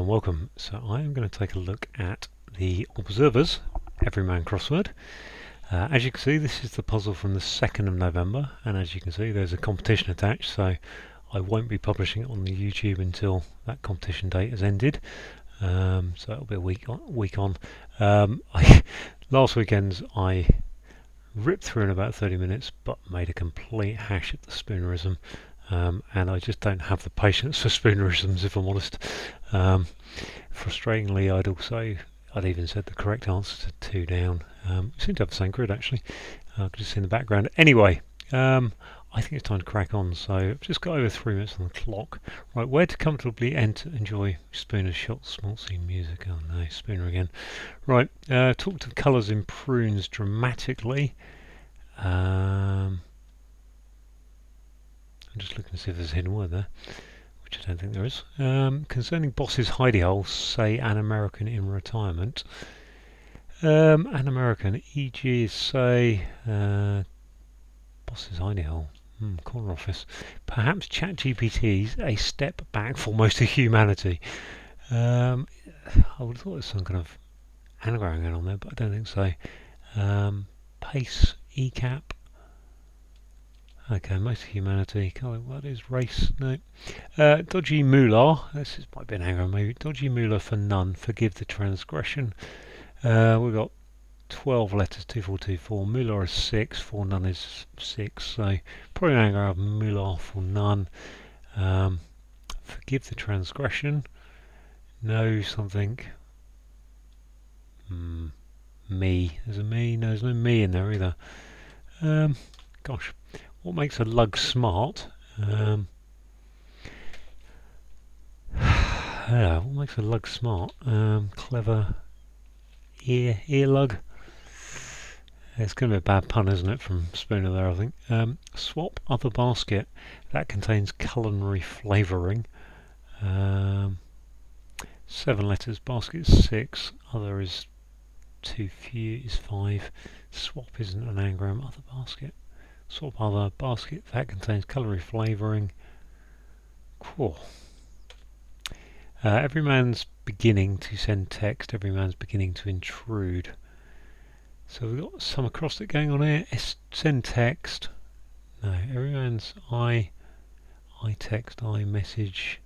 Hello and welcome. So I am going to take a look at the Observers Everyman crossword. As you can see, this is the puzzle from the 2nd of November, and as you can see there's a competition attached, so I won't be publishing it on the YouTube until that competition date has ended. So it'll be a week on. Last weekend I ripped through in about 30 minutes but made a complete hash at the spoonerism. And I just don't have the patience for spoonerisms, if I'm honest. Frustratingly, I'd even said the correct answer to 2 down. We seem to have the same grid actually. I could just see in the background. Anyway, I think it's time to crack on. So I've just got over 3 minutes on the clock. Right, where to comfortably enjoy Spooner's shot, schmaltzy music. Oh no, Spooner again. Right, talk to colours in prunes dramatically. I'm just looking to see if there's a hidden word there, which I don't think there is. Concerning boss's hidey hole, say an American in retirement. An American, e.g. say boss's hidey hole, corner office. Perhaps ChatGPT's a step back for most of humanity. I would have thought there's some kind of anagram going on there, but I don't think so. Pace, ECAP. Okay, most of humanity. What is race? No. Dodgy moolah. Might be an anagram maybe. Dodgy moolah for none. Forgive the transgression. We've got 12 letters, 2424. Moolah is 6. For none is 6. So probably an anagram of moolah for none. Forgive the transgression. No something. Me. There's a me. No, there's no me in there either. Gosh. What makes a lug smart? What makes a lug smart? Clever ear lug. It's going to be a bad pun, isn't it, from Spooner there, I think. Swap other basket. That contains culinary flavouring. 7 letters. Basket is 6. Other is too few. Is 5. Swap isn't an anagram. Other basket. Swap other basket that contains calorie flavouring. Cool. Everyman's beginning to send text. Everyman's beginning to intrude. So we've got some acrostic going on here. Send text. No. Everyman's I text. I message.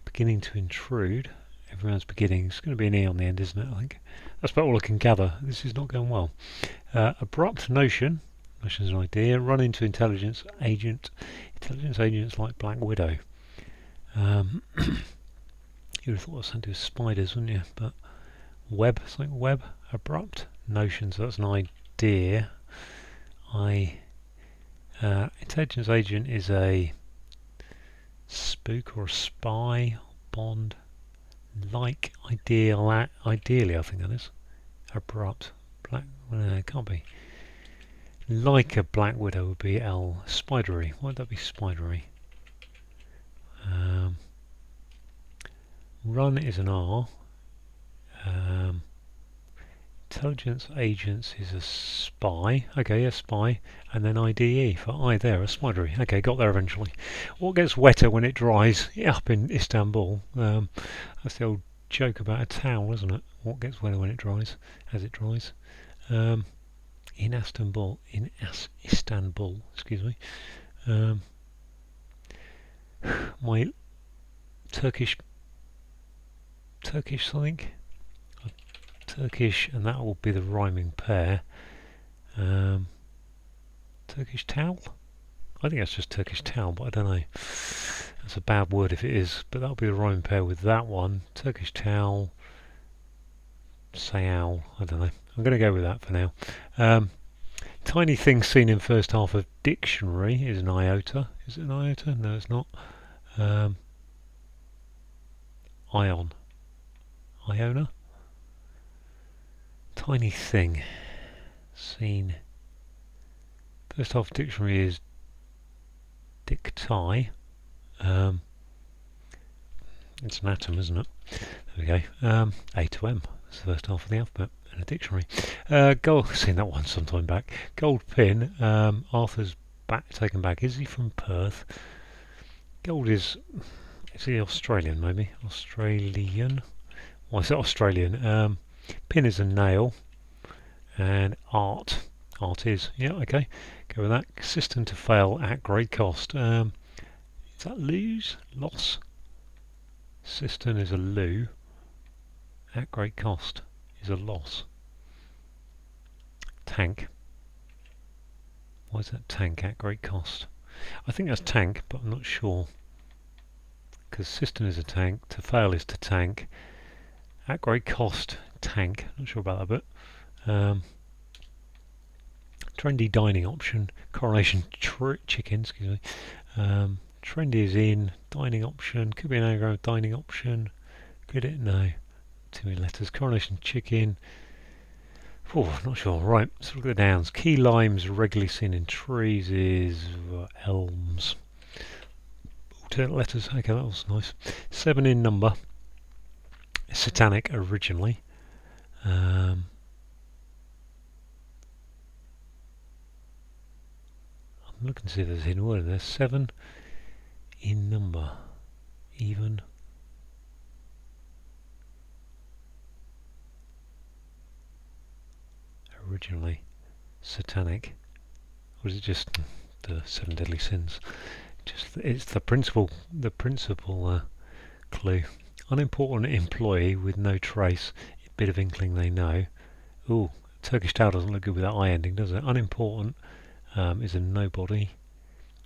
Beginning to intrude. Everyone's beginning. It's going to be an E on the end, isn't it? I think that's about all I can gather. This is not going well. Abrupt notion. Notion is an idea. Run into intelligence agent. Intelligence agents like Black Widow. You would have thought it was something to do with spiders, wouldn't you? But web, something web. Abrupt notion. So that's an idea. Intelligence agent is a spook or a spy. Bond. Like ideally, I think that is. Abrupt. Black. It can't be. Like a Black Widow would be L. Spidery. Why would that be spidery? Run is an R. Intelligence agents is a spy. Okay, a spy. And then IDE for I there, a spidery. Okay, got there eventually. What gets wetter when it dries? Yeah, up in Istanbul. That's the old joke about a towel, isn't it? What gets wetter when it dries? As it dries. In Istanbul, excuse me. My Turkish something. Turkish, and that will be the rhyming pair. Turkish towel? I think that's just Turkish towel, but I don't know. That's a bad word if it is, but that'll be the rhyming pair with that one. Turkish towel, sayal, I don't know. I'm going to go with that for now. Tiny thing seen in first half of dictionary is an iota. Is it an iota? No, it's not. Ion. Iona? Tiny thing seen. First half of dictionary is dicti. It's an atom, isn't it? There we go. A to M. That's the first half of the alphabet in a dictionary. Gold. Seen that one sometime back. Gold pin. Arthur's taken back. Is he from Perth? Gold is Is he Australian maybe? Australian. Why is it Australian? Pin is a nail. And art. Art is. Yeah, okay. Go with that. System to fail at great cost. Is that lose? Loss? System is a loo. At great cost is a loss. Tank. Why is that tank at great cost? I think that's tank, but I'm not sure. Because system is a tank, to fail is to tank. At great cost, tank. Not sure about that bit. Trendy dining option. Coronation chicken, excuse me. Trendy is in. Dining option. Could be an anagram of dining option. Could it? No. Too many letters. Coronation chicken. Oh, not sure. Right, let's look at the downs. Key limes regularly seen in trees is elms. Alternate letters. Okay, that was nice. 7 in number. Satanic originally. I'm looking to see if there's a hidden word in there. 7 in number. Even. Originally. Satanic. Or is it just the 7 deadly sins? Just it's the principal clue. Unimportant employee with no trace. A bit of inkling they know. Ooh, Turkish tale doesn't look good with that I ending, does it? Unimportant is a nobody.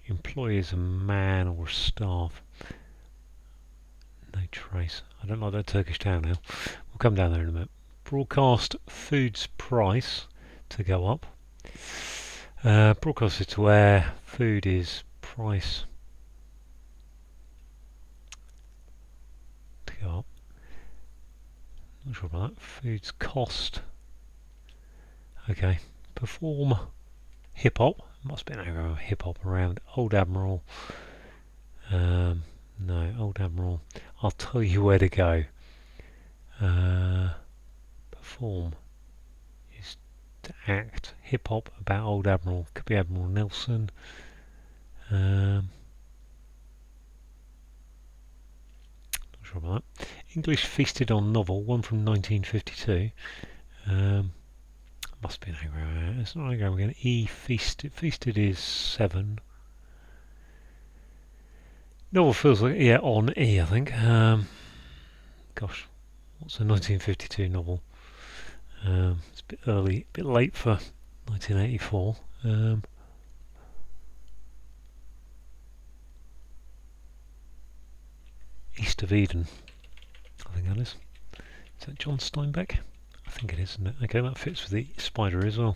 Employee is a man or staff. No trace. I don't like that Turkish tale now. We'll come down there in a minute. Broadcast food's price to go up. Broadcast is to air. Food is price to go up. Not sure about that. Food's cost. Okay. Perform hip hop. Must be an anagram of hip hop around. Old Admiral. No, Old Admiral. I'll tell you where to go. Perform is to act. Hip hop about Old Admiral. Could be Admiral Nelson. Not sure about that. English feasted on novel. One from 1952. Must be an anagram. It's not an anagram again. E feasted. Feasted is 7. Novel feels like on E, I think. Gosh, what's a 1952 novel? It's a bit early, a bit late for 1984. East of Eden, I think that is. Is that John Steinbeck? I think it is, isn't it? Okay, that fits with the spider as well.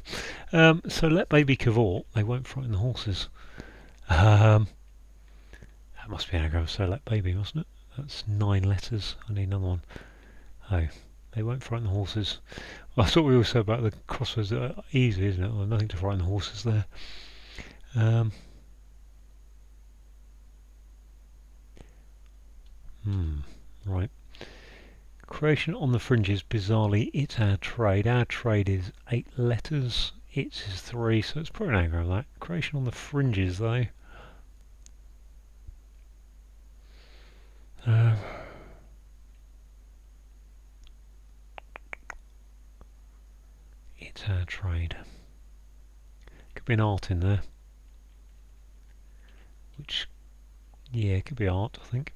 So let baby cavort. They won't frighten the horses. That must be an anagram. So let baby, mustn't it? That's 9 letters. I need another one. Oh, they won't frighten the horses. Well, I thought we all said about the crosswords that are easy, isn't it? Well, nothing to frighten the horses there. Right. Creation on the fringes, bizarrely, it's our trade. Our trade is 8 letters. It's is 3, so it's probably an anagram of that. Creation on the fringes, though. It's our trade. Could be an art in there. Which, yeah, it could be art, I think.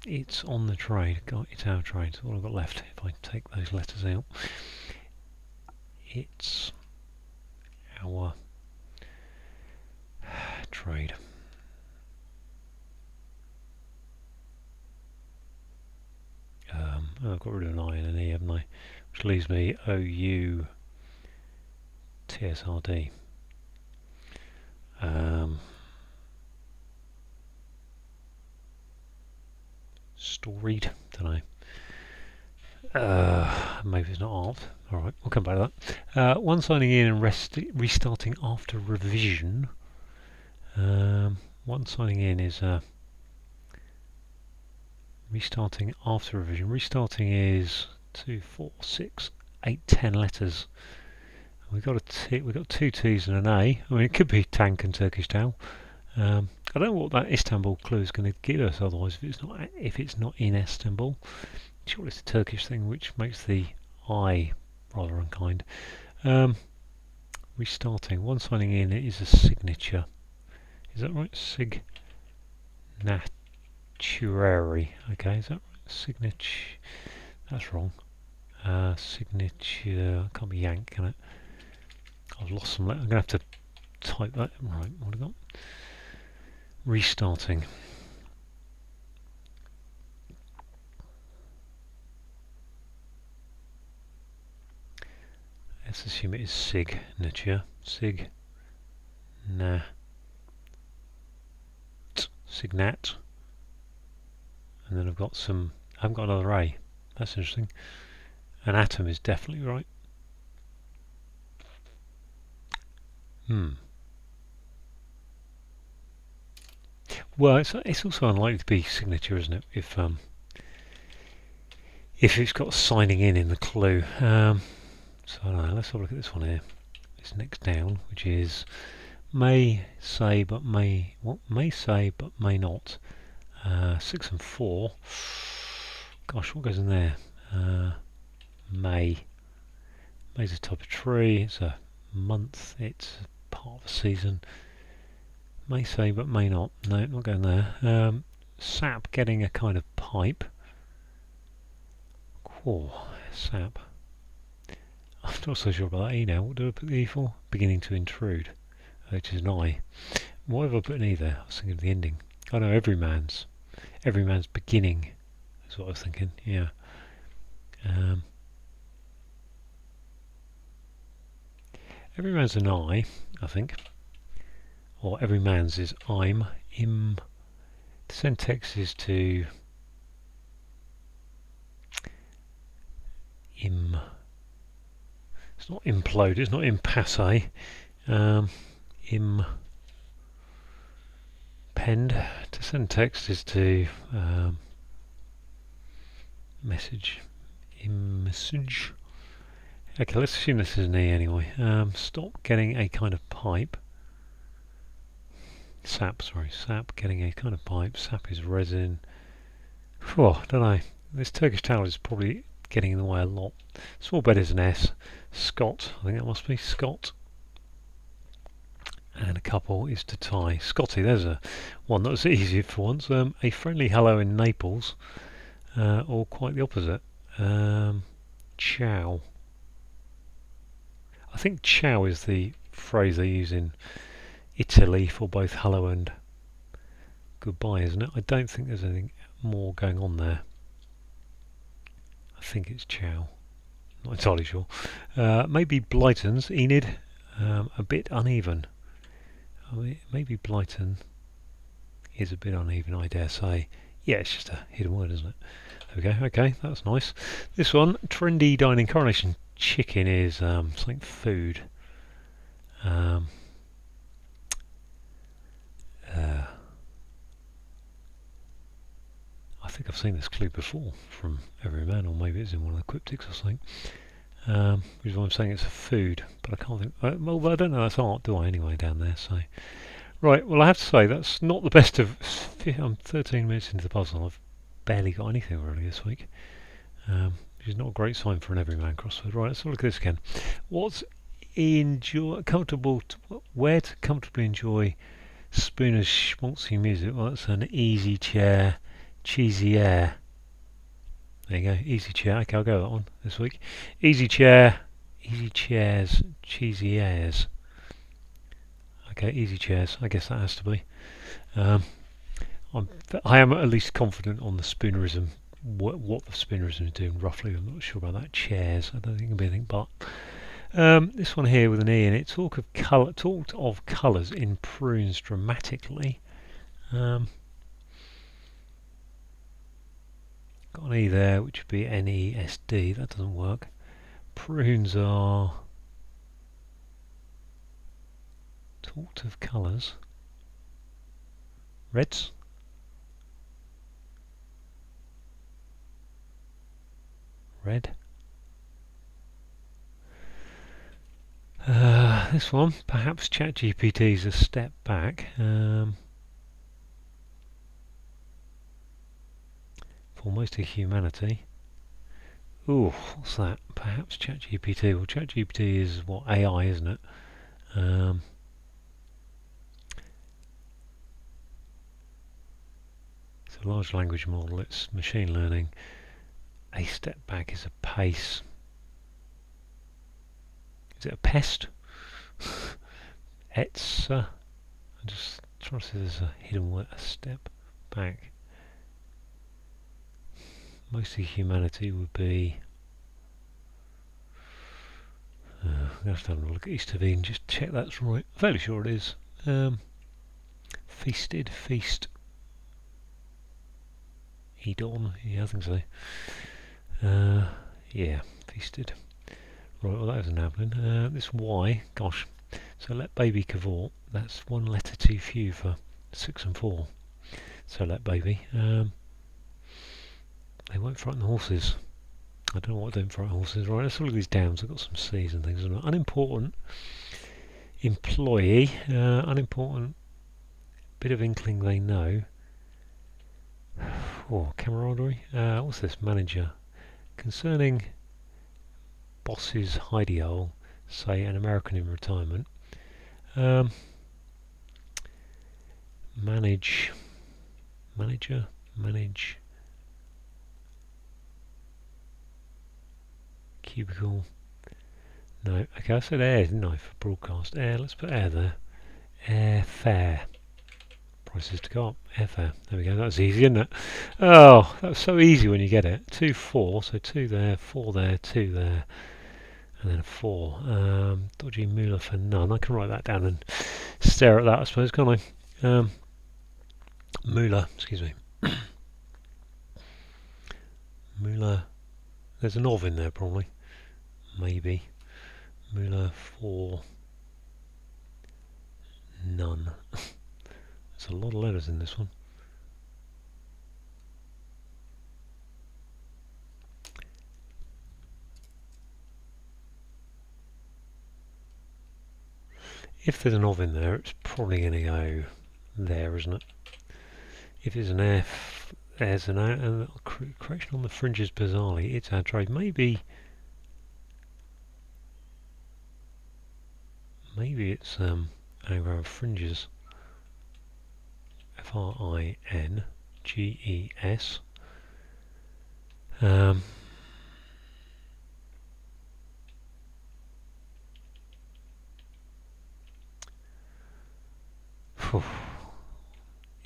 It's on the trade. It's our trade. So what I've got left, if I take those letters out, it's our trade. I've got rid of an I and an E, haven't I? Which leaves me O-U-T-S-R-D. Storied, don't know. Maybe it's not art. Alright, we'll come back to that. One signing in and restarting after revision. One signing in is restarting after revision. Restarting is 2, 4, 6, 8, 10 letters. We've got 2 T's and an A. I mean, it could be tank and Turkish towel. I don't know what that Istanbul clue is going to give us otherwise if it's not in Istanbul. Sure, it's a Turkish thing which makes the I rather unkind. Restarting. One signing in is a signature. Is that right? Signatuary. Okay, is that right? Signature. That's wrong. Signature. Can't be yank, can it? I've lost some. I'm going to have to type that. Right, what have I got? Restarting. Let's assume it is signature. Signat. And then I've got some. I haven't got another A. That's interesting. An atom is definitely right. Well, it's also unlikely to be signature, isn't it? If it's got signing in the clue. So I don't know, let's have a look at this one here. It's next down, which is may say but may not. 6 and 4. Gosh, what goes in there? May. May's a type of tree. It's a month. It's part of a season. May say but may not. No, not going there. Sap getting a kind of pipe. Oh, sap. I'm not so sure about that E now. What do I put the E for? Beginning to intrude, which is an I. Why have I put an E there? I was thinking of the ending. Oh no, everyman's beginning is what I was thinking. Yeah. Everyman's an I think. Or everyman's is I'm. The syntax is to it's not implode, it's not impasse. Impend. To send text is to message. Message. Okay, let's assume this is an E anyway. Stop getting a kind of pipe. Sap getting a kind of pipe. Sap is resin. Oh, don't know. This Turkish towel is probably getting in the way a lot. Small bed is an S. Scott, I think that must be Scott. And a couple is to tie. Scotty, there's one that was easy for once. A friendly hello in Naples, or quite the opposite. Ciao. I think ciao is the phrase they use in Italy for both hello and goodbye, isn't it? I don't think there's anything more going on there. I think it's ciao. Not entirely sure. Maybe Blyton's, Enid, a bit uneven. Maybe Blyton is a bit uneven, I dare say. Yeah, it's just a hidden word, isn't it? There we go. Okay, that's nice. This one, trendy dining coronation chicken, is something food. I think I've seen this clue before from Everyman, or maybe it's in one of the cryptics or something. Which is why I'm saying it's a food, but I can't think. Well, I don't know. That's art, do I? Anyway, down there. So, right. Well, I have to say that's not the best of. I'm 13 minutes into the puzzle. I've barely got anything really this week, which is not a great sign for an Everyman crossword. Right. Let's have a look at this again. Where to comfortably enjoy Spooner's schmaltzy music? Well, that's an easy chair, cheesy air. There you go, easy chair. Okay, I'll go with that one this week. Easy chair, easy chairs, cheesy airs. Okay, easy chairs. I guess that has to be. I am at least confident on the Spoonerism. What the Spoonerism is doing roughly. I'm not sure about that. Chairs. I don't think it'll be anything but. This one here with an E in it. Talked of colours in prunes dramatically. Got an E there, which would be NESD. That doesn't work. Prunes are talked of colours. Reds. Red. This one, perhaps ChatGPT is a step back. for most of humanity. Ooh, what's that? Perhaps ChatGPT. Well, ChatGPT is what, AI, isn't it? It's a large language model. It's machine learning. A step back is a pace. Is it a pest? It's. I'm just trying to see if there's a hidden word. A step back. Mostly humanity would be. I'm going to have a look at East of Eden, just check that's right. I'm fairly sure it is. Feasted, feast. Edon, yeah, I think so. Yeah, feasted. Right, well that was an Ablin. This Y, gosh. So let baby cavort, that's one letter too few for 6 and 4. So let baby. They won't frighten the horses. I don't know what don't frighten horses. Right, let's look at these downs. I've got some C's and things. Unimportant. Employee. Unimportant. Bit of inkling they know. Oh, camaraderie. What's this? Manager. Concerning boss's ideal, say an American in retirement. Manage. Manager. Manage. Cubicle. No. Okay, I said air, didn't I, for broadcast? Air. Let's put air there. Airfare. Prices to go up. Airfare. There we go. That's easy, isn't it? Oh, that's so easy when you get it. 2, 4. So 2 there, 4 there, 2 there, and then a 4. Dodgy moolah for none. I can write that down and stare at that, I suppose, can't I? Moolah, excuse me. Moolah. There's an of in there, probably. Maybe. Moolah for none. There's a lot of letters in this one. If there's an of in there, it's probably going to go there, isn't it? If it's an F, there's an correction on the fringes bizarrely. It's our trade. Maybe it's anagram fringes. F-R-I-N-G-E-S.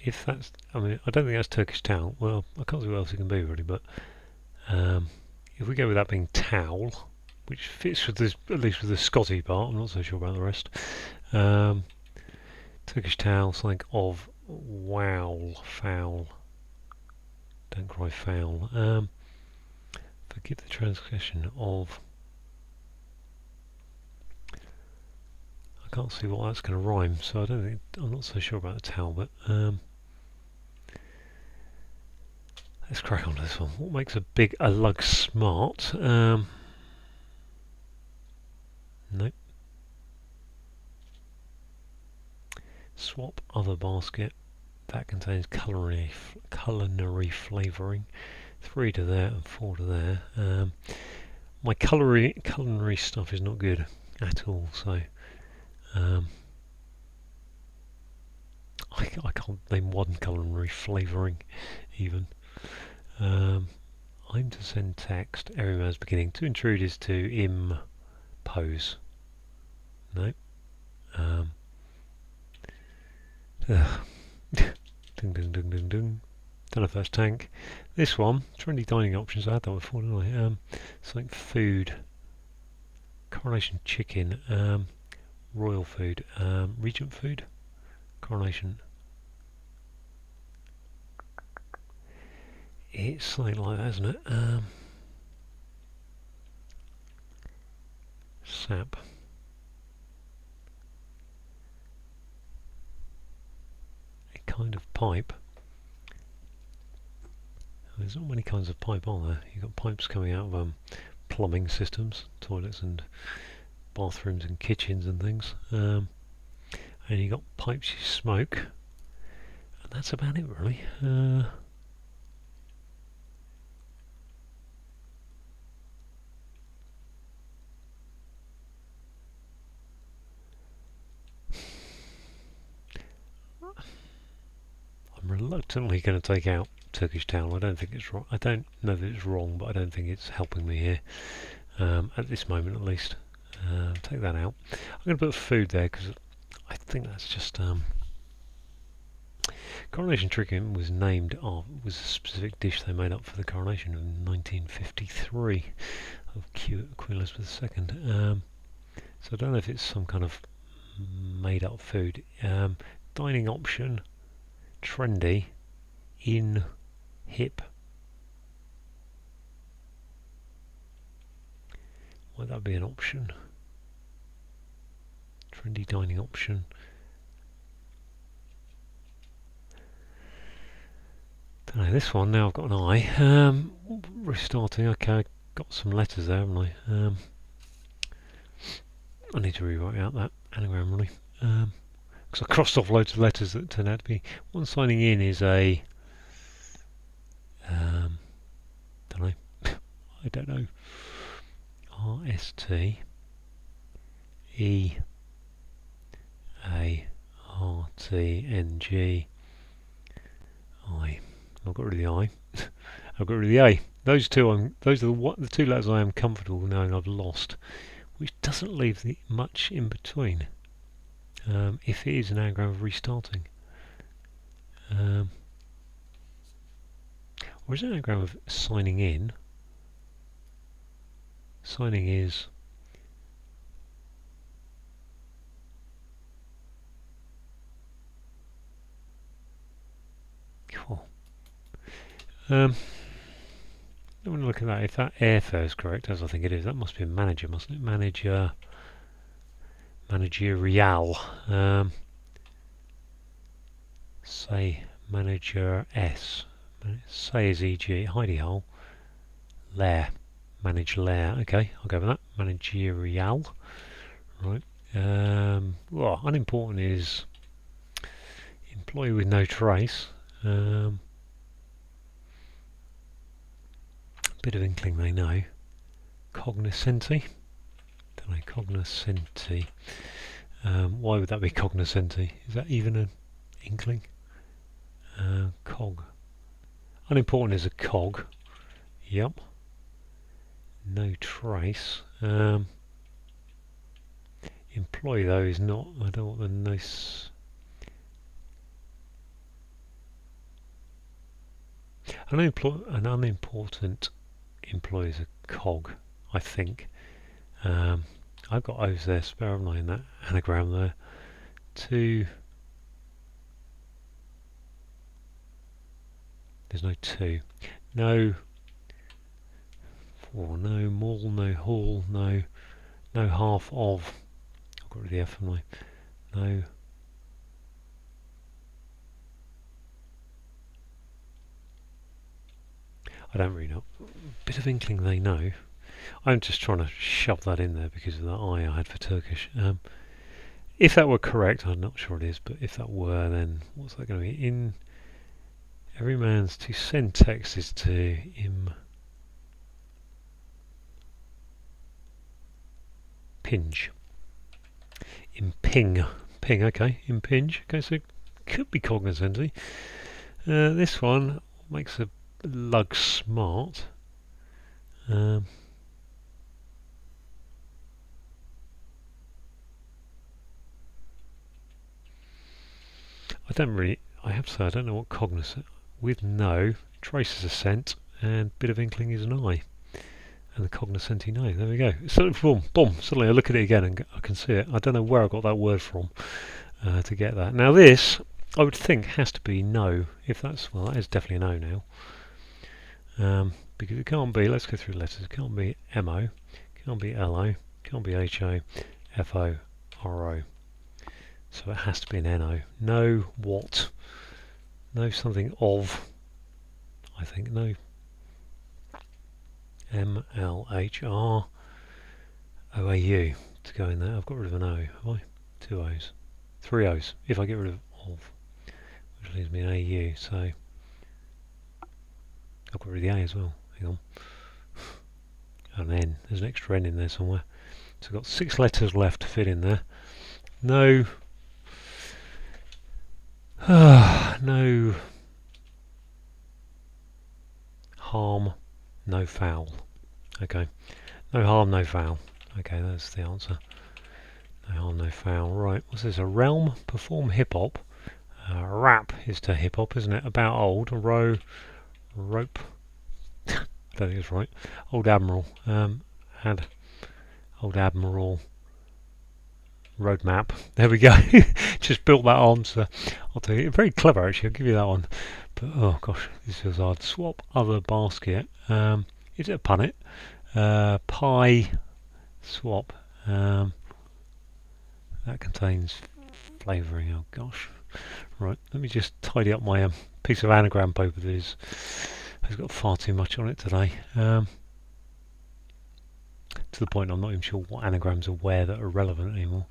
If that's, I mean, I don't think that's Turkish towel. Well, I can't see what else it can be really, but if we go with that being towel, which fits with this, at least with the Scotty part, I'm not so sure about the rest. Turkish towel, something of wow, foul. Don't cry foul. Forgive the transgression of. I can't see what that's going to rhyme, so I don't think. I'm not so sure about the towel, but let's crack on to this one. What makes a lug smart? Nope. Swap other basket. That contains culinary flavouring. 3 to there and 4 to there. My culinary stuff is not good at all, so I can't name one culinary flavouring even. I'm to send text. Everyman's beginning. To intrude is to impose. No. Ding ding ding ding ding. Done a first tank. This one, trendy dining options. I had that before, didn't I? Something food. Coronation chicken. Royal food. Regent food. Coronation. It's something like that, isn't it? Sap. A kind of pipe. There's not many kinds of pipe, are there? You've got pipes coming out of plumbing systems, toilets and bathrooms and kitchens and things. And you've got pipes you smoke. And that's about it, really. reluctantly going to take out Turkish town. I don't think it's wrong. I don't know that it's wrong, but I don't think it's helping me here at this moment, at least. Take that out. I'm going to put food there because I think that's just coronation chicken was named was a specific dish they made up for the coronation of 1953 of Queen Elizabeth II. So I don't know if it's some kind of made up food. Dining option, trendy, in, hip. Might that be an option? Trendy dining option. Don't know, this one, now I've got an I. Restarting, okay, got some letters there, haven't I? I need to rewrite out that anagram, really. Because I crossed off loads of letters that turned out to be... One signing in is a... don't know. I don't know. R-S-T-E-A-R-T-N-G I. I've got rid of the I. I've got rid of the A. Those are the two letters I am comfortable knowing I've lost, which doesn't leave much in between. If it is an anagram of restarting. Or is it an anagram of signing in? Signing is... Cool. I'm going to look at that. If that airfare is correct, as I think it is, that must be a manager, mustn't it? Managerial. Say manager S. Say is e.g. hidey hole. Lair. Manage lair. Okay, I'll go with that. Managerial. Right. Well, unimportant is employee with no trace. Bit of inkling they know. Cognoscenti. Don't know, cognoscenti. Why would that be cognoscenti? Is that even an inkling? Cog. Unimportant is a cog. Yep. No trace. Employee though is not. I don't want the nice. An unimportant employee is a cog, I think. I've got O's there, spare, haven't I, in that anagram there. Two. There's no two. No. Four. No mall. No hall. No. No half of. I've got rid of the F, haven't I? No. I don't really know. Bit of inkling they know. I'm just trying to shove that in there because of the I had for Turkish. If that were correct, I'm not sure it is, but if that were, then what's that going to be? In Everyman's to send text is to impinge. Imping. Ping, okay. Impinge. Okay, so it could be cognoscenti. This one makes a lug smart. I have to say, I don't know what cognizant, with no, traces of scent, and bit of inkling is an I. And the cognoscenti no, there we go. So boom, boom, suddenly I look at it again and I can see it. I don't know where I got that word from to get that. Now this, I would think, has to be no. If that's, well, that is definitely a no now. Because it can't be, let's go through letters, it can't be MO, can't be LO, can't be HO, FO, RO. So it has to be an NO. No what? No something of. I think no. MLHR OAU to go in there. I've got rid of an O, have I? Two O's. Three O's. If I get rid of which leaves me an AU, so I've got rid of the A as well. Hang on. And N. There's an extra N in there somewhere. So I've got 6 letters left to fit in there. No. No harm, no foul. Okay, no harm, no foul. Okay, that's the answer. No harm, no foul. Right, what's this? A realm? Perform hip-hop. Rap is to hip-hop, isn't it? About old. Rope. I don't think it's right. Old Admiral. Had Old Admiral roadmap. There we go. Just built that answer. I'll tell you. Very clever, actually. I'll give you that one. But oh gosh, this feels hard. Swap other basket. Is it a punnet? Pie. Swap. That contains flavouring. Oh gosh. Right. Let me just tidy up my piece of anagram paper. That has got far too much on it today. To the point I'm not even sure what anagrams are where that are relevant anymore.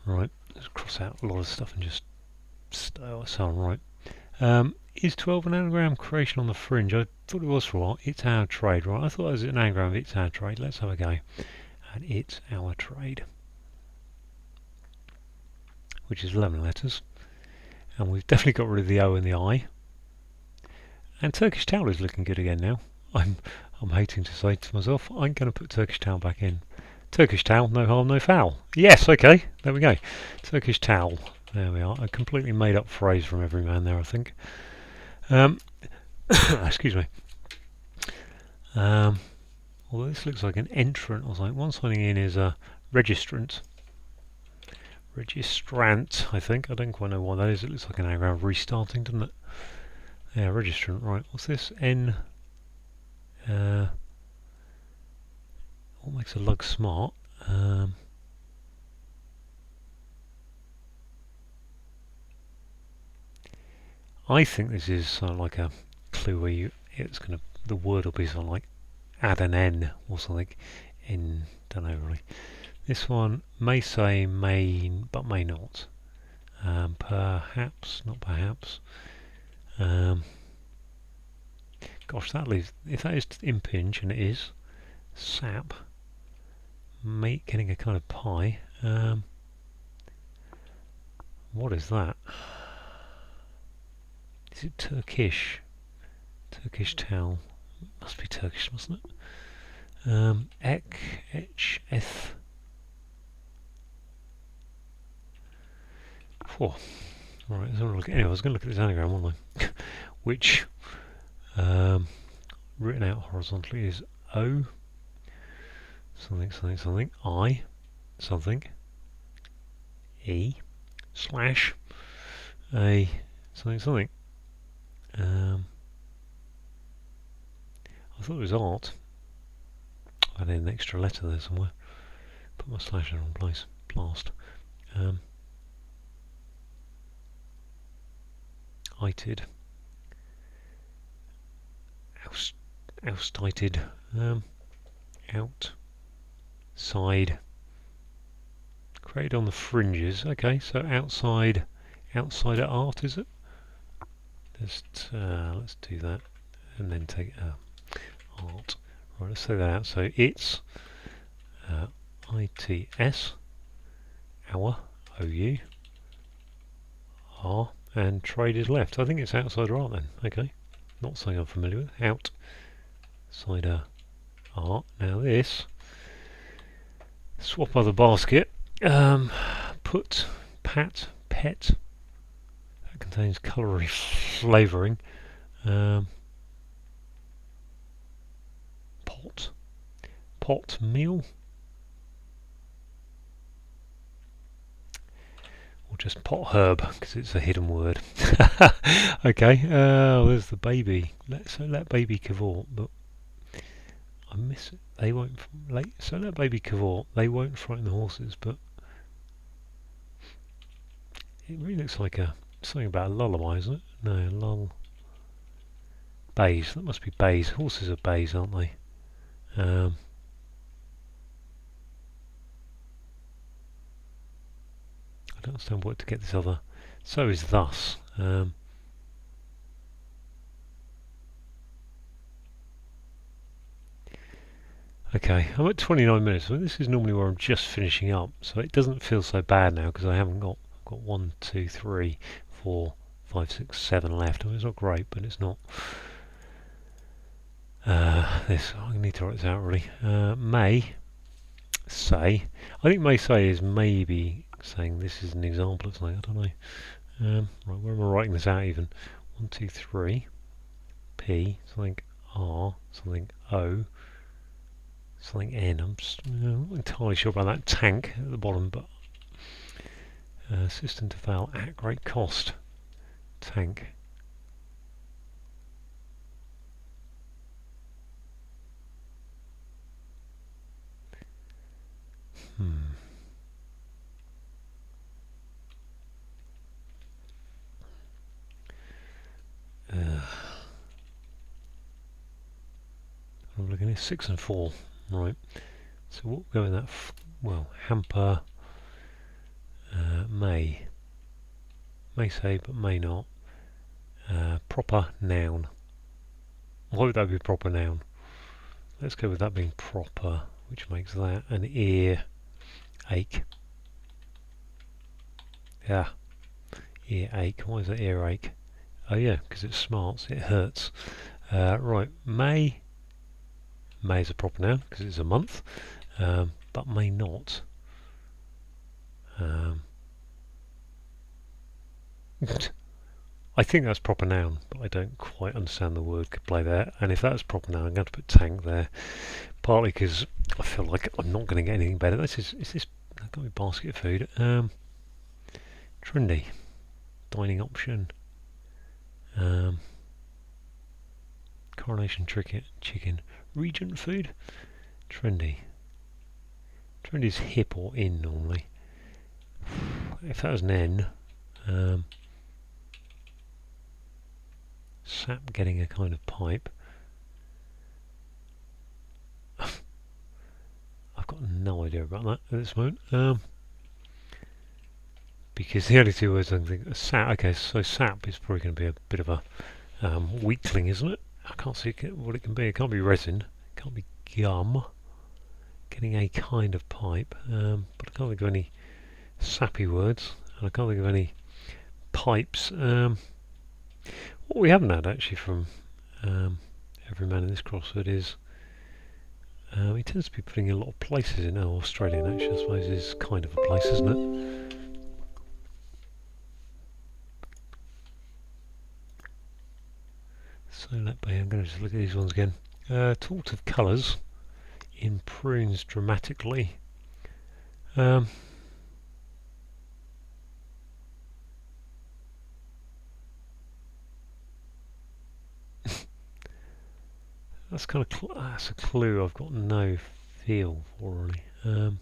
Right, let's cross out a lot of stuff and just sound right. Is 12 an anagram? Creation on the fringe. I thought it was for a while. It's our trade, right? I thought it was an anagram of it's our trade. Let's have a go. And it's our trade, which is 11 letters. And we've definitely got rid of the O and the I. And Turkish towel is looking good again now. I'm hating to say to myself, I'm going to put Turkish towel back in. Turkish towel, no harm, no foul. Yes, okay, there we go. Turkish towel. There we are. A completely made up phrase from Everyman there, I think. Excuse me. Although this looks like an entrant or something. One signing in is a registrant. Registrant, I think. I don't quite know what that is. It looks like an anagram of restarting, doesn't it? Yeah, registrant. Right, what's this? N. What makes a lug smart? I think this is sort of like a clue where the word will be something like add an N or something. Don't know really. This one may say may, but may not. Perhaps, not perhaps. Gosh, that leaves, if that is impinge, and it is, sap, getting a kind of pie. What is that? Is it Turkish? Turkish towel. Must be Turkish, mustn't it? Eth. Right, let's have a look. Anyway, I was going to look at this anagram, wasn't I? Which, written out horizontally, is O, something, something, something, I, something, E, slash, A, something, something. I thought it was art. I had an extra letter there somewhere. Put my slash in the wrong place. Blast. Ited. Oustited. Outside. Created on the fringes. Okay, so outside art, is it? Let's do that, and then take art. Right, let's say that out. So it's ITS, our, OU, R, and trade is left. I think it's outside art then. Okay, not something I'm familiar with. Outsider art. Now this, swap other basket. Put pet. That contains calorie flavouring. Pot meal. Or just pot herb, because it's a hidden word. Okay, there's the baby. Let baby cavort, but I miss it. They won't. So let baby cavort. They won't frighten the horses, but it really looks like something about a lullaby, isn't it? No, lull. Bays. That must be bays. Horses are bays, aren't they? I don't understand what to get this other. So is thus. Okay, I'm at 29 minutes. Well, this is normally where I'm just finishing up, so it doesn't feel so bad now because I haven't got. I've got 1, 2, 3, 4, 5, 6, 7 left. I mean, it's not great, but it's not This, I need to write this out really. May say, I think may say is maybe saying this is an example of something, I don't know. Right, where am I writing this out even? 1, 2, 3, P, something R, something O, something N. I'm not entirely sure about that tank at the bottom, but system to fail at great cost. Tank. I'm looking at 6 and 4. Right. So what will go in that? Well, hamper. May say, but may not. Proper noun. Why would that be proper noun? Let's go with that being proper, which makes that an ear ache. Yeah, ear ache. Why is that ear ache? Oh yeah, because it smarts, it hurts. Right, May is a proper noun because it's a month, but may not. I think that's proper noun, but I don't quite understand the word play there. And if that's proper noun, I'm going to put tank there, partly because I feel like I'm not going to get anything better. Is this? I've got my basket of food. Trendy, dining option. Coronation chicken, Regent food. Trendy. Trendy's hip or in normally. If that was an N. Sap getting a kind of pipe. I've got no idea about that at this moment. Because the only two words I think sap. Okay, so sap is probably going to be a bit of a weakling, isn't it? I can't see what it can be. It can't be resin. It can't be gum. Getting a kind of pipe. But I can't think of any sappy words. And I can't think of any pipes. What we haven't had actually from Everyman in this crossword is he tends to be putting a lot of places in. Oh, Australian actually I suppose is kind of a place, isn't it? So I'm going to just look at these ones again. Talked of colours in prunes dramatically. That's kind of that's a clue I've got no feel for really. And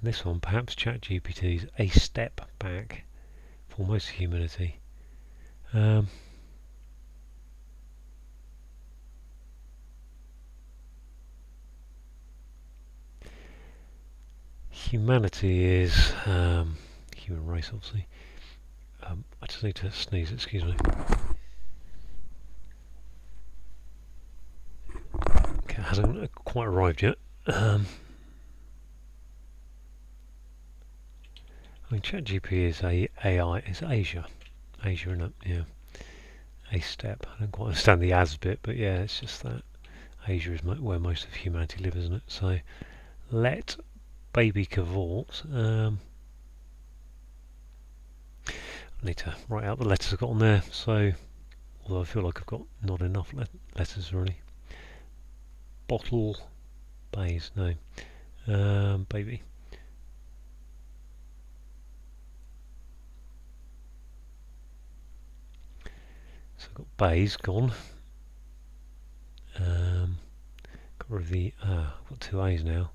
this one, perhaps ChatGPT's a step back for most humanity. Humanity is human race, obviously. I just need to sneeze, excuse me. Okay, it hasn't quite arrived yet. I mean, ChatGPT is AI, it's Asia, isn't it? Yeah. A step. I don't quite understand the as bit, but yeah, it's just that Asia is where most of humanity lives, isn't it? So, let baby cavort. I need to write out the letters I've got on there. So, although I feel like I've got not enough letters really. Bottle, bays, no. Baby. So I've got bays gone. Got rid of the I've got two A's now.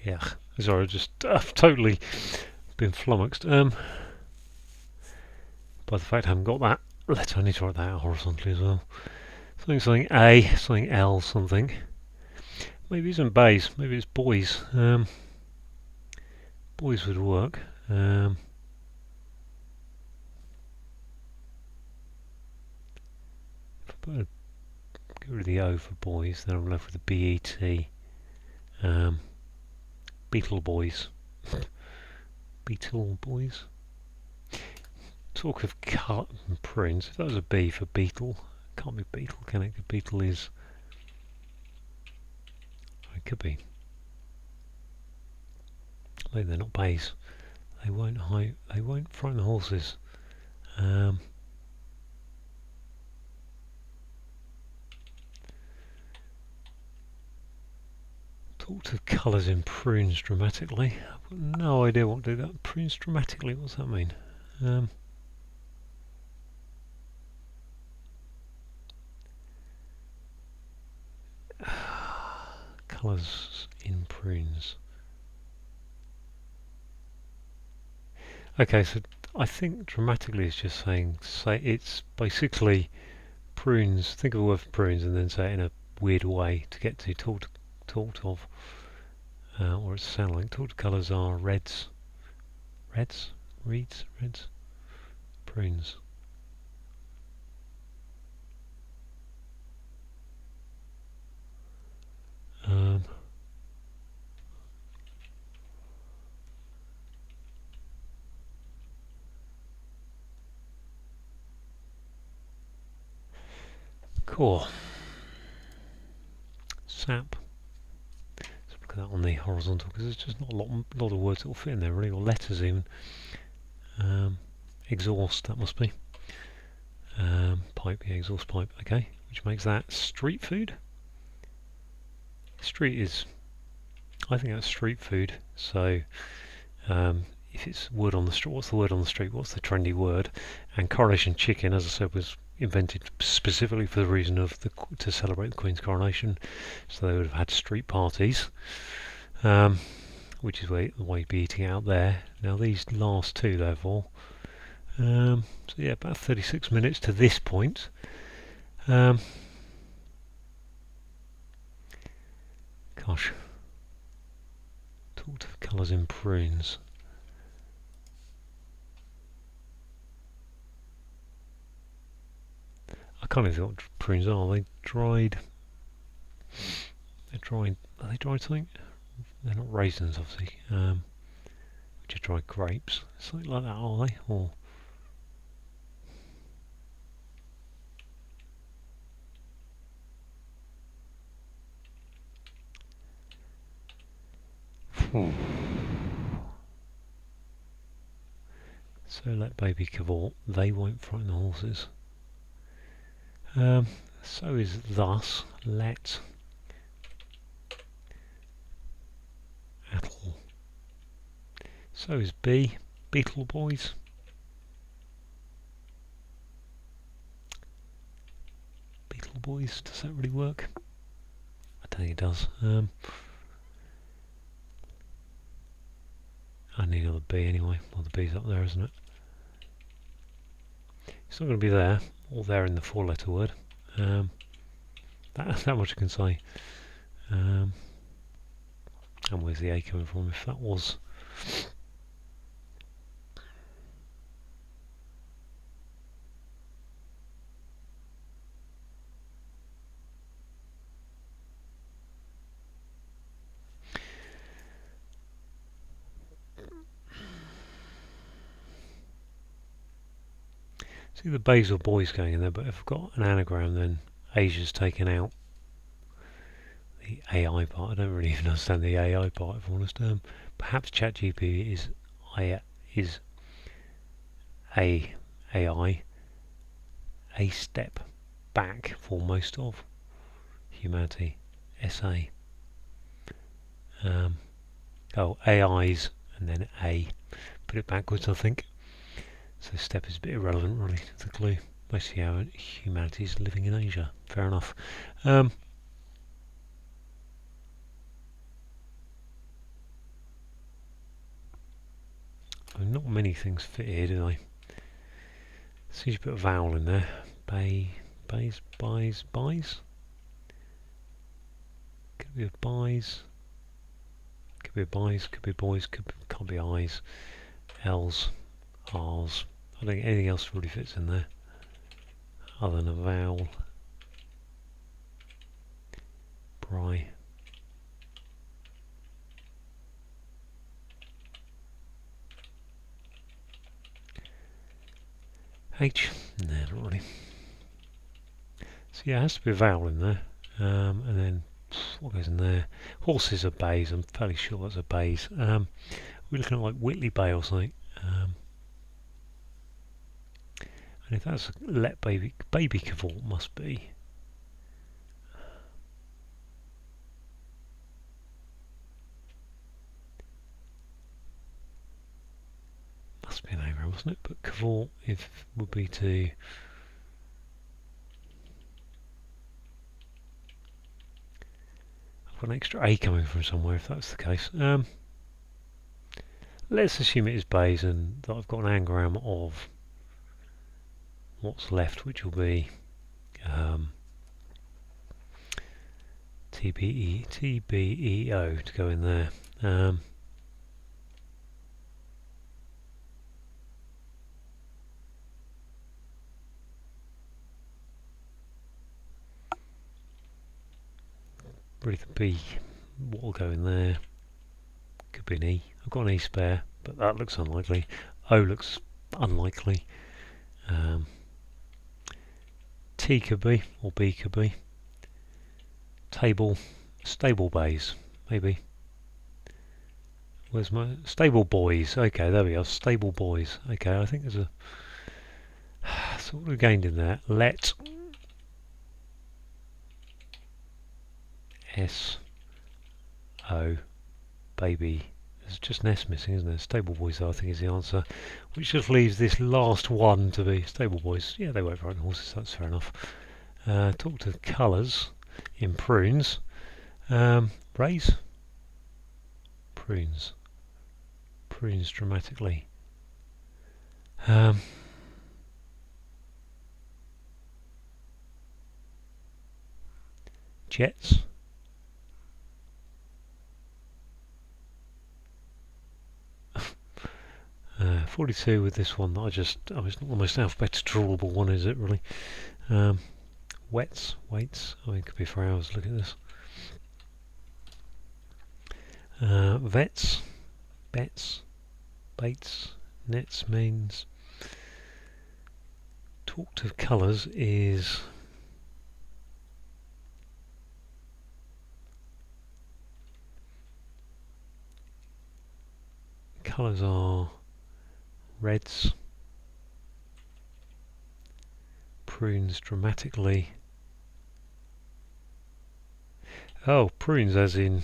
Yeah, sorry, I've totally been flummoxed. By the fact I haven't got that letter, I need to write that out horizontally as well. Something A, something L, something. Maybe it isn't bays, maybe it's boys. boys would work. If I put get rid of the O for boys, then I'm left with the B-E-T. Beetle boys. Beetle boys. Talk of cut and prunes. If that was a B for beetle, can't be beetle, can it? Beetle is. It could be. Maybe they're not bays. They won't hide. They won't frighten the horses. Talked of colours in prunes dramatically. I've got no idea what to do that. Prunes dramatically. What's that mean? Colours in prunes. Okay, so I think dramatically is just saying, say it's basically prunes. Think of a word for prunes and then say it in a weird way to get to talked of, or it sounds like talked colours are reds, reds, prunes. Cool. Sap. Let's look at that on the horizontal because there's just not a lot of words that will fit in there really, or letters even. Exhaust, that must be. Pipe, yeah, exhaust pipe, okay. Which makes that street food. Street is, I think that's street food. So if it's word on the street, what's the word on the street? What's the trendy word? And coronation chicken, as I said, was invented specifically for the reason of to celebrate the Queen's coronation. So they would have had street parties, which is why you'd be eating out there. Now these last two, therefore. So yeah, about 36 minutes to this point. Gosh. Talked of colours in prunes. I can't even think what prunes are. Are they dried? Are they dried something? They're not raisins, obviously. Which are dried grapes. Something like that, are they? Or so let baby cavort. They won't frighten the horses. So is thus. Let attle. So is B. Beetle boys. Beetle boys. Does that really work? I don't think it does. I need another B anyway. Well, the B's up there, isn't it? It's not going to be there, or there in the four-letter word. That much I can say. And where's the A coming from? If that was... See the Bays or boys going in there, but if I've got an anagram, then Asia's taken out. The AI part, I don't really even understand the AI part, if I'm honest. Perhaps ChatGPT is a AI, a step back for most of humanity. SA. AIs and then A. Put it backwards, I think. So step is a bit irrelevant, really, to the clue. Basically, how humanity is living in Asia. Fair enough. I mean, not many things fit here, do they? So you put a vowel in there. Bays, buys. Could be a buys. Could be a buys, could be boys, can't can't be I's, L's, R's. I don't think anything else really fits in there other than a vowel. Bry. H. No, not really. So yeah, it has to be a vowel in there. And then what goes in there? Horses are bays. I'm fairly sure that's a bays. We're looking at like Whitley Bay or something. And if that's let baby cavort must be. Must be an anagram, wasn't it? But cavort if would be to. I've got an extra A coming from somewhere if that's the case. Let's assume it is bays and that I've got an anagram of what's left, which will be TBEO to go in there. Really the B, what will go in there? Could be an E. I've got an E spare, but that looks unlikely. O looks unlikely. T could be, or B could be. Table, stable bays, maybe. Where's my stable boys? Okay, there we are. Stable boys. Okay, I think there's a. So what we gained in there? Let S O baby. There's just an S missing, isn't there? Stable boys, though, I think is the answer. Which just leaves this last one to be stable boys. Yeah, they won't ride horses. That's fair enough. Talk to the colours in prunes. Raise. Prunes. Prunes dramatically. Jets. 42 with this one that it's almost alphabetical one, is it really? Wets, weights, it could be for hours, look at this. Vets, bets, baits, nets, means. Talked of colours is colours are reds, prunes dramatically. Oh, prunes as in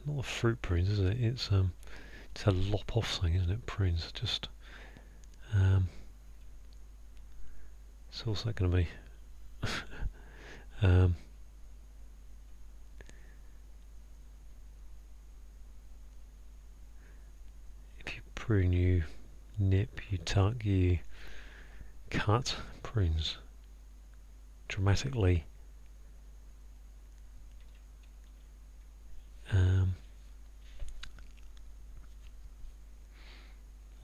not the fruit prunes, is it? It's a lop off thing, isn't it? Prunes, just so what's that going to be? If you prune, you nip, you tuck, you cut. Prunes dramatically.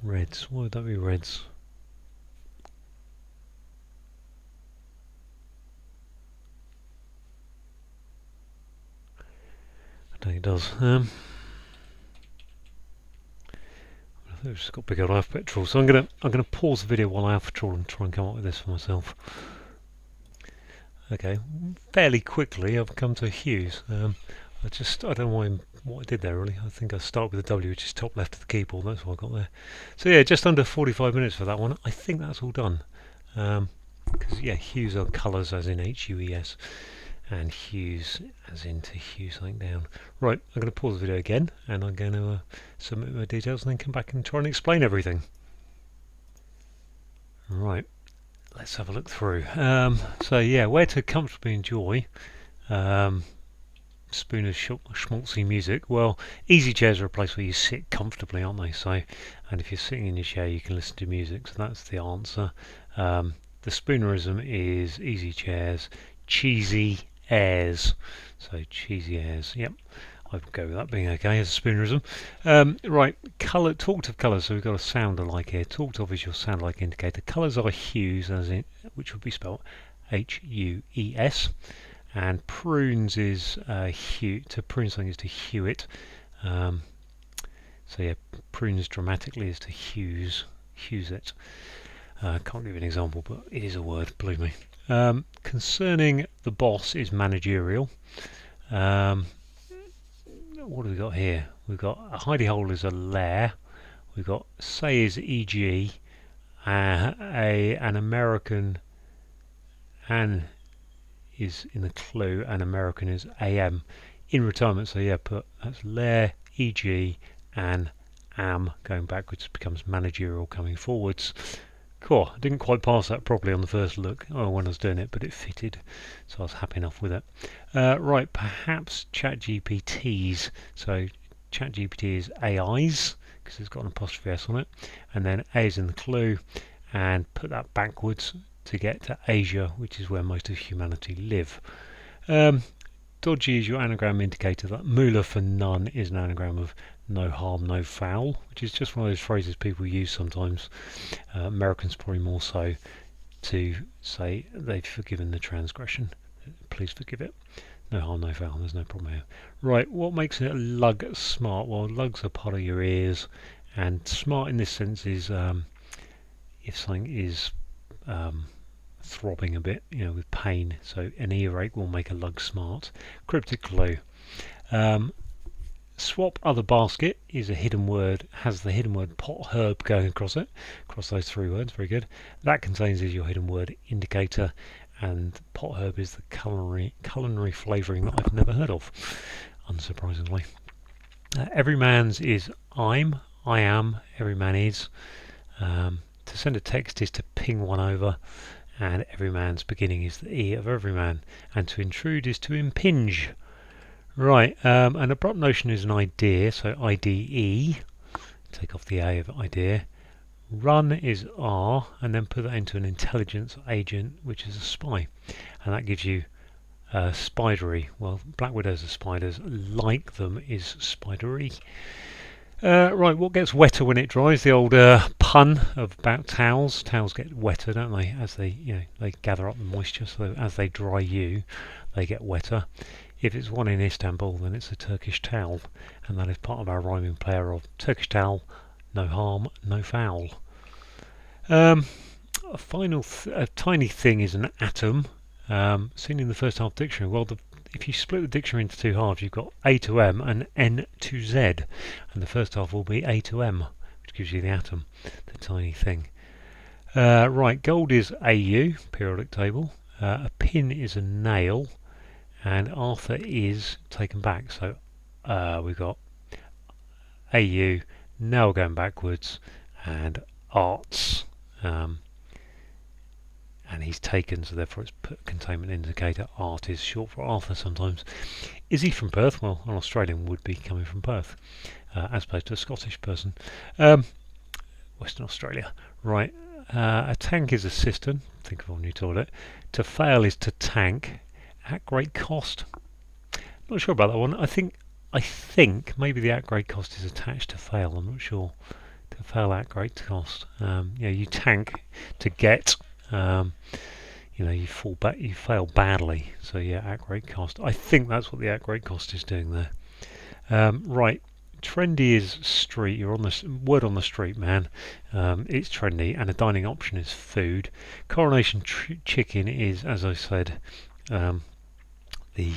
Reds. Why would that be reds? I don't think it does. I think we've just got big old alphabet trawl. So I'm gonna pause the video while I alphabet trawl and try and come up with this for myself. Okay, fairly quickly I've come to hues. I don't know what I did there really. I think I started with the W, which is top left of the keyboard. That's what I got there. So yeah, just under 45 minutes for that one. I think that's all done. Because yeah, hues are colours as in H-U-E-S, and hues as in to hue something down. Right, I'm going to pause the video again, and I'm going to submit my details and then come back and try and explain everything. Right, let's have a look through. So yeah, where to comfortably enjoy Spooner's schmaltzy music. Well, easy chairs are a place where you sit comfortably, aren't they? So, and if you're sitting in your chair, you can listen to music. So that's the answer. The Spoonerism is easy chairs, cheesy airs. So cheesy airs. Yep. I'd go with that being okay as a spoonerism. Right, colour. Talked of colours, so we've got a sound alike here. Talked of is your sound alike indicator. Colours are hues, as in which would be spelled Hues, and prunes is hue. To prune something is to hue it. So yeah, prunes dramatically is to hues it. Can't give you an example, but it is a word, believe me. Concerning the boss is managerial. What have we got here? We've got a hidey hole is a lair. We've got say is e.g. An American an is in the clue, and American is am in retirement. So yeah, put that's lair e.g. and am going backwards becomes managerial coming forwards. Cool, I didn't quite pass that properly on the first look when I was doing it, but it fitted, so I was happy enough with it. Right, perhaps ChatGPT's. So ChatGPT is AI's, because it's got an apostrophe S on it, and then A is in the clue, and put that backwards to get to Asia, which is where most of humanity live. Dodgy is your anagram indicator. That moolah for none is an anagram of no harm, no foul, which is just one of those phrases people use sometimes. Americans probably more so, to say they've forgiven the transgression. Please forgive it. No harm, no foul. There's no problem here. Right, what makes a lug smart? Well, lugs are part of your ears, and smart in this sense is if something is throbbing a bit, with pain. So an earache will make a lug smart. Cryptic clue. Swap other basket is a hidden word, has the hidden word pot herb going across it, across those three words, very good. That contains is your hidden word indicator, and pot herb is the culinary flavouring that I've never heard of, unsurprisingly. Everyman's is I am, everyman is. To send a text is to ping one over, and everyman's beginning is the E of everyman, and to intrude is to impinge. Right, an abrupt notion is an idea, so IDE, take off the A of idea. Run is R, and then put that into an intelligence agent, which is a spy, and that gives you spidery. Well, black widows are spiders, like them is spidery. Right, what gets wetter when it dries? The old pun about towels. Towels get wetter, don't they? As they, they gather up the moisture, so as they dry you, they get wetter. If it's one in Istanbul, then it's a Turkish towel, and that is part of our rhyming player of Turkish towel, no harm, no foul. A tiny thing is an atom, seen in the first half dictionary. Well, if you split the dictionary into two halves, you've got A to M and N to Z, and the first half will be A to M, which gives you the atom, the tiny thing. Right, gold is AU, periodic table. A pin is a nail. And Arthur is taken back, so we've got AU, now going backwards, and arts, and he's taken, so therefore it's put containment indicator. Art is short for Arthur sometimes. Is he from Perth? Well, an Australian would be coming from Perth, as opposed to a Scottish person. Western Australia. Right, a tank is a cistern, think of a new toilet. To fail is to tank. At great cost. Not sure about that one. I think maybe the at great cost is attached to fail. I'm not sure. To fail at great cost. You tank to get. You fall back. You fail badly. So yeah, at great cost. I think that's what the at great cost is doing there. Right. Trendy is street. You're on the word on the street, man. It's trendy, and a dining option is food. Coronation chicken is, as I said. The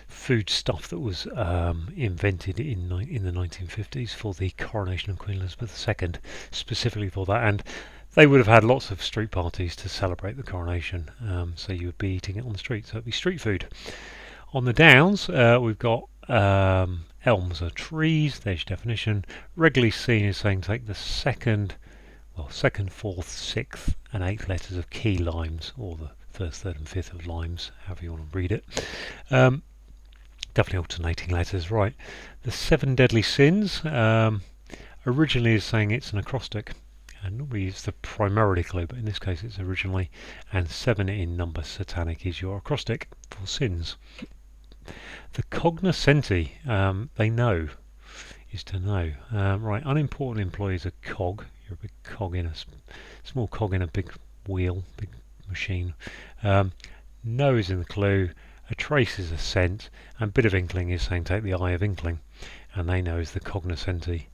food stuff that was invented in the 1950s for the coronation of Queen Elizabeth II, specifically for that, and they would have had lots of street parties to celebrate the coronation, so you would be eating it on the street, so it would be street food. On the downs, we've got elms are trees, there's your definition. Regularly seen as saying take the second, fourth, sixth and eighth letters of key limes, or the first, third and fifth of limes, however you want to read it. Definitely alternating letters, right. The 7 deadly sins originally is saying it's an acrostic, and normally it's the primarily clue, but in this case it's originally, and 7 in number satanic is your acrostic for sins. The cognoscenti, they know, is to know. Right, unimportant employee is a cog. You're a big cog in a small cog in a big wheel, big machine. Know is in the clue. A trace is a scent, and bit of inkling is saying take the eye of inkling, and they know is the cognoscenti.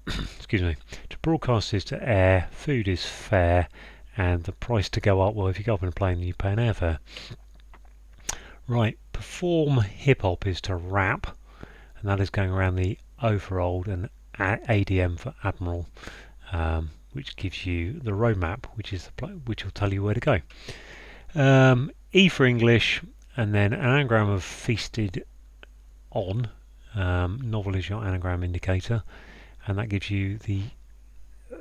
Excuse me. To broadcast is to air. Food is fare, and the price to go up. Well, if you go up in a plane, you pay an airfare. Right. Perform hip hop is to rap, and that is going around the overold, and ADM for admiral, which gives you the roadmap, which will tell you where to go. E for English, and then an anagram of feasted on. Novel is your anagram indicator, and that gives you the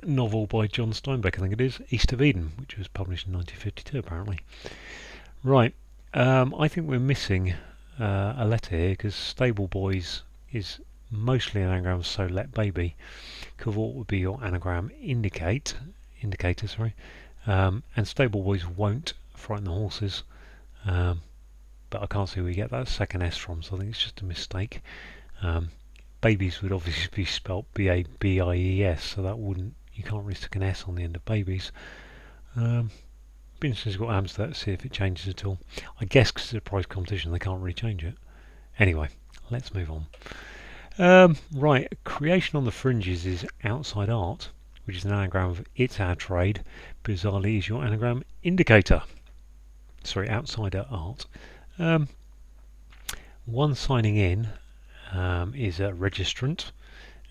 novel by John Steinbeck, I think it is, East of Eden, which was published in 1952 apparently. Right, I think we're missing a letter here, because stable boys is mostly an anagram, so let baby. Cavort would be your anagram indicator, and stable boys won't frighten the horses, but I can't see where we get that second S from, so I think it's just a mistake. Babies would obviously be spelt B-A-B-I-E-S, so that wouldn't, you can't really stick an S on the end of babies. Be interesting to see what happens to that, see if it changes at all. I guess because it's a prize competition they can't really change it. Anyway, let's move on. Right, creation on the fringes is outside art, which is an anagram of it's our trade. Bizarrely is your anagram indicator. Sorry, outsider art. One signing in is a registrant,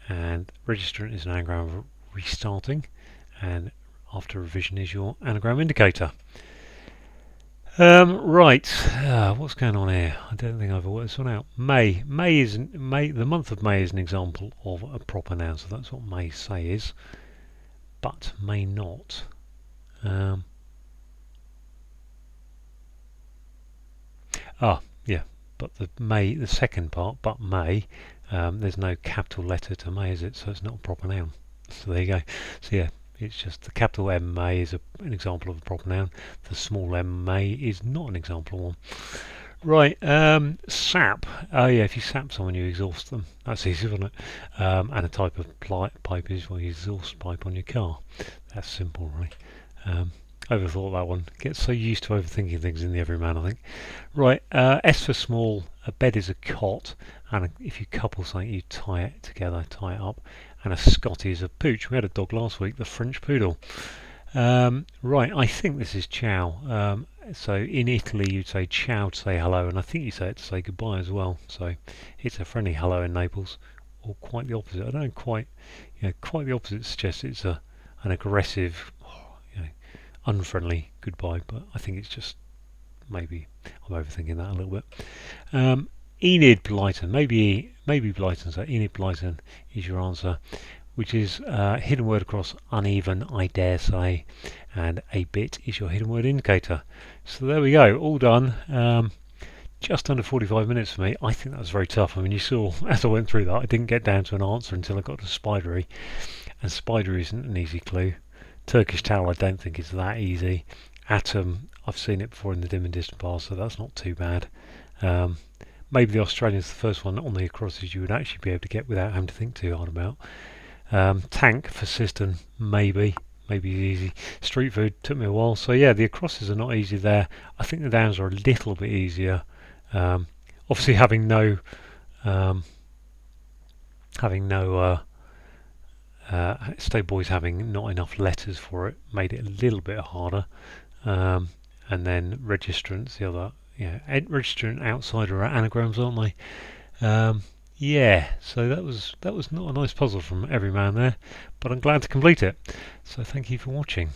and registrant is an anagram of restarting, and after revision is your anagram indicator. Right, what's going on here? I don't think I've worked this one out. May. The month of May is an example of a proper noun, so that's what may say is, but may not. Yeah, but the second part, but may, there's no capital letter to may, is it? So it's not a proper noun. So there you go. So yeah, it's just the capital M may is an example of a proper noun. The small m may is not an example of one. Right, sap. Oh yeah, if you sap someone, you exhaust them. That's easy, isn't it? And a type of pipe is, well, you exhaust pipe on your car. That's simple, really. Overthought that one. Get so used to overthinking things in the Everyman, I think. Right, S for small. A bed is a cot, and if you couple something, you tie it together, tie it up. And a Scottie is a pooch. We had a dog last week, the French poodle. Right, I think this is ciao. So in Italy, you'd say ciao to say hello, and I think you say it to say goodbye as well. So it's a friendly hello in Naples, or quite the opposite. I don't know, quite the opposite suggests it's an aggressive, unfriendly goodbye, but I think it's just, maybe I'm overthinking that a little bit. Enid Blyton, maybe Blyton, so Enid Blyton is your answer, which is hidden word across uneven, I dare say, and a bit is your hidden word indicator. So there we go, all done. Just under 45 minutes for me. I think that was very tough. I mean, you saw as I went through that, I didn't get down to an answer until I got to spidery, and spidery isn't an easy clue. Turkish towel I don't think is that easy. Atom, I've seen it before in the dim and distant past, so that's not too bad. Maybe the Australian's the first one on the acrosses you would actually be able to get without having to think too hard about. Tank for cistern, maybe easy. Street food took me a while, so yeah, the acrosses are not easy there. I think the downs are a little bit easier. Obviously having no State Boys having not enough letters for it made it a little bit harder. And then registrants, the other, registrant outsider are anagrams, aren't they? So that was not a nice puzzle from Everyman there, but I'm glad to complete it. So thank you for watching.